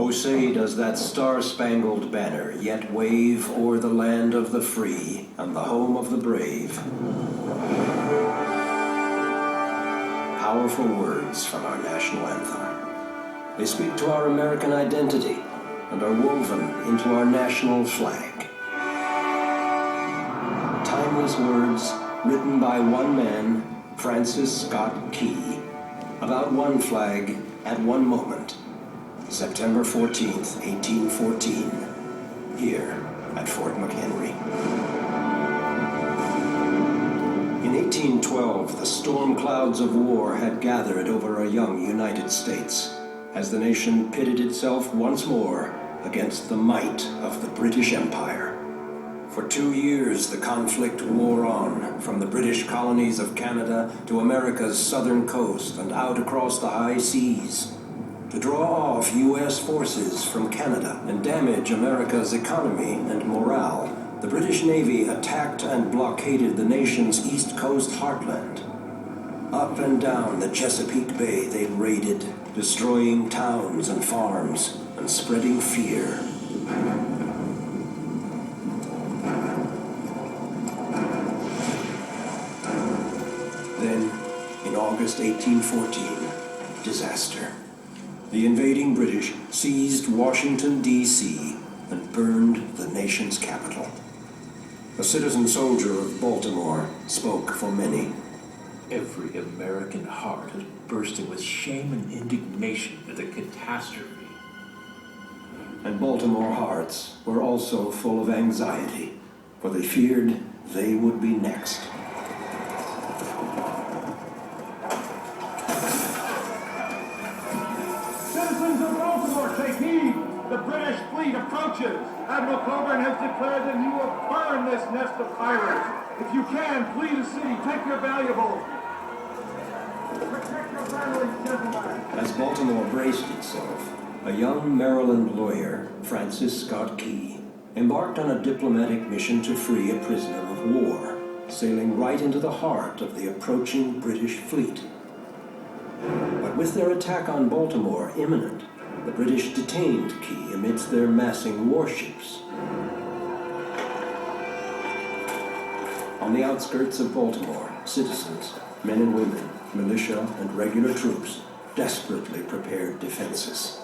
Oh, say does that star-spangled banner yet wave o'er the land of the free and the home of the brave. Powerful words from our national anthem. They speak to our American identity and are woven into our national flag. Timeless words written by one man, Francis Scott Key, about one flag at one moment. September 14th, 1814, here at Fort McHenry. In 1812, the storm clouds of war had gathered over a young United States as the nation pitted itself once more against the might of the British Empire. For 2 years, the conflict wore on, from the British colonies of Canada to America's southern coast and out across the high seas. To draw off U.S. forces from Canada and damage America's economy and morale, the British Navy attacked and blockaded the nation's East Coast heartland. Up and down the Chesapeake Bay they raided, destroying towns and farms and spreading fear. Then, in August 1814, disaster. The invading British seized Washington, D.C., and burned the nation's capital. A citizen soldier of Baltimore spoke for many. Every American heart is bursting with shame and indignation at the catastrophe. And Baltimore hearts were also full of anxiety, for they feared they would be next. Citizens of Baltimore, take heed! The British fleet approaches! Admiral Coburn has declared that he will burn this nest of pirates. If you can, flee the city, take your valuables. Protect your families, gentlemen. As Baltimore braced itself, a young Maryland lawyer, Francis Scott Key, embarked on a diplomatic mission to free a prisoner of war, sailing right into the heart of the approaching British fleet. But with their attack on Baltimore imminent, the British detained Key amidst their massing warships. On the outskirts of Baltimore, citizens, men and women, militia, and regular troops desperately prepared defenses.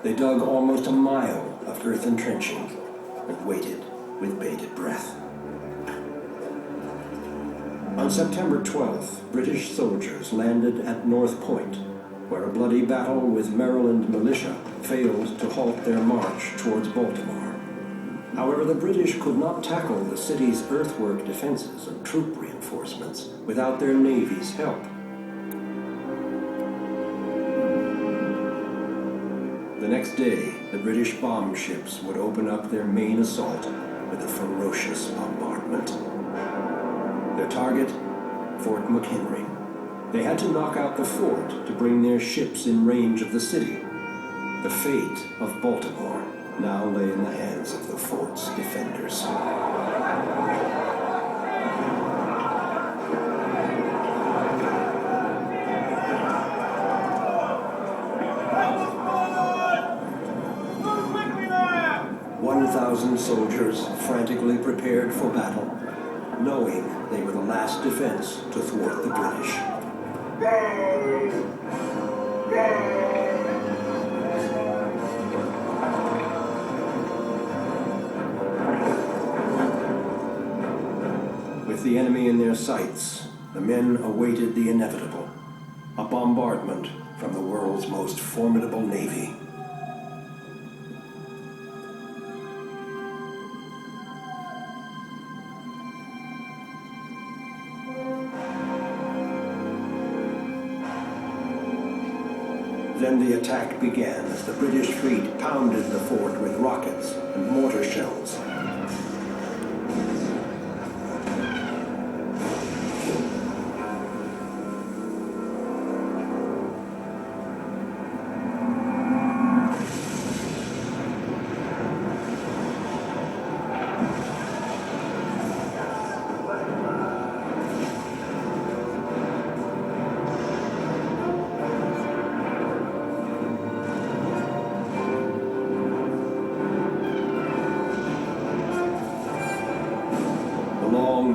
They dug almost a mile of earthen trenching and waited with bated breath. On September 12th, British soldiers landed at North Point, where a bloody battle with Maryland militia failed to halt their march towards Baltimore. However, the British could not tackle the city's earthwork defenses and troop reinforcements without their navy's help. The next day, the British bomb ships would open up their main assault with a ferocious bombardment. Their target, Fort McHenry. They had to knock out the fort to bring their ships in range of the city. The fate of Baltimore now lay in the hands of the fort's defenders. Move quickly now! 1,000 soldiers frantically prepared for battle, knowing they were the last defense to thwart the British. With the enemy in their sights, the men awaited the inevitable, a bombardment from the world's most formidable navy. Then the attack began as the British fleet pounded the fort with rockets and mortar shells.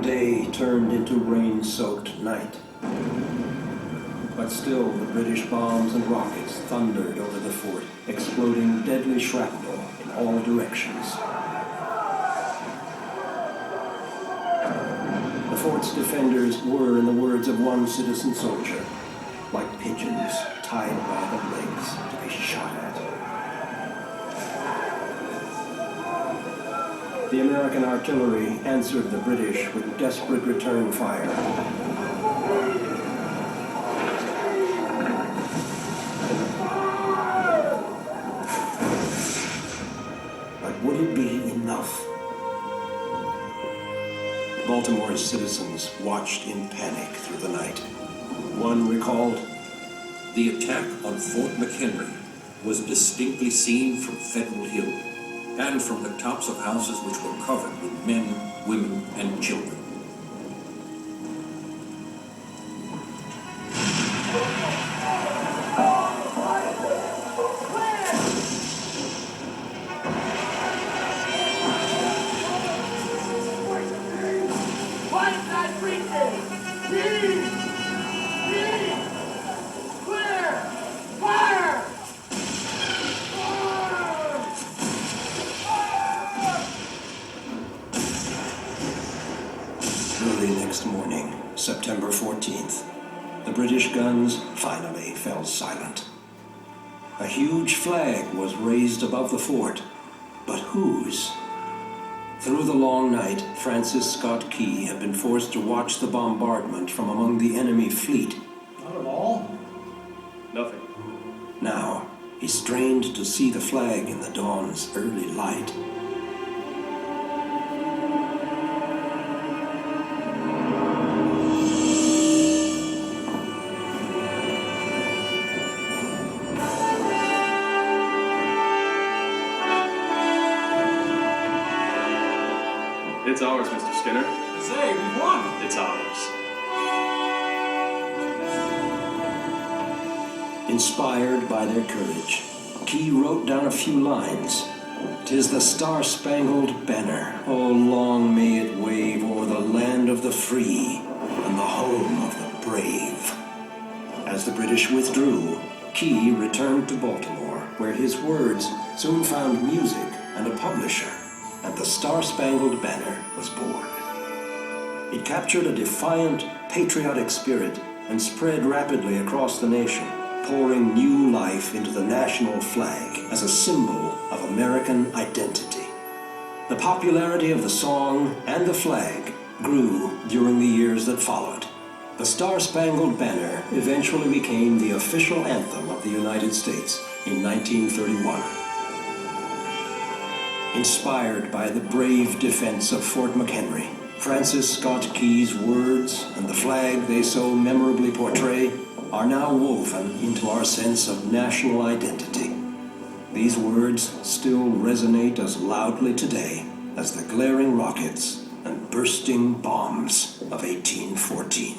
day turned into rain-soaked night. But still, the British bombs and rockets thundered over the fort, exploding deadly shrapnel in all directions. The fort's defenders were, in the words of one citizen soldier, like pigeons tied by the legs to be shot at. The American artillery answered the British with desperate return fire. But would it be enough? Baltimore's citizens watched in panic through the night. One recalled, "The attack on Fort McHenry was distinctly seen from Federal Hill and from the tops of houses which were covered with men, women, and children. Early next morning, September 14th, the British guns finally fell silent. A huge flag was raised above the fort, but whose? Through the long night, Francis Scott Key had been forced to watch the bombardment from among the enemy fleet. Not at all. Nothing. Now, he strained to see the flag in the dawn's early light. It's ours, Mr. Skinner. Say, we won! It's ours. Inspired by their courage, Key wrote down a few lines. "'Tis the star-spangled banner, oh long may it wave o'er the land of the free and the home of the brave." As the British withdrew, Key returned to Baltimore, where his words soon found music and a publisher, and the Star-Spangled Banner was born. It captured a defiant, patriotic spirit and spread rapidly across the nation, pouring new life into the national flag as a symbol of American identity. The popularity of the song and the flag grew during the years that followed. The Star-Spangled Banner eventually became the official anthem of the United States in 1931. Inspired by the brave defense of Fort McHenry, Francis Scott Key's words and the flag they so memorably portray are now woven into our sense of national identity. These words still resonate as loudly today as the glaring rockets and bursting bombs of 1814.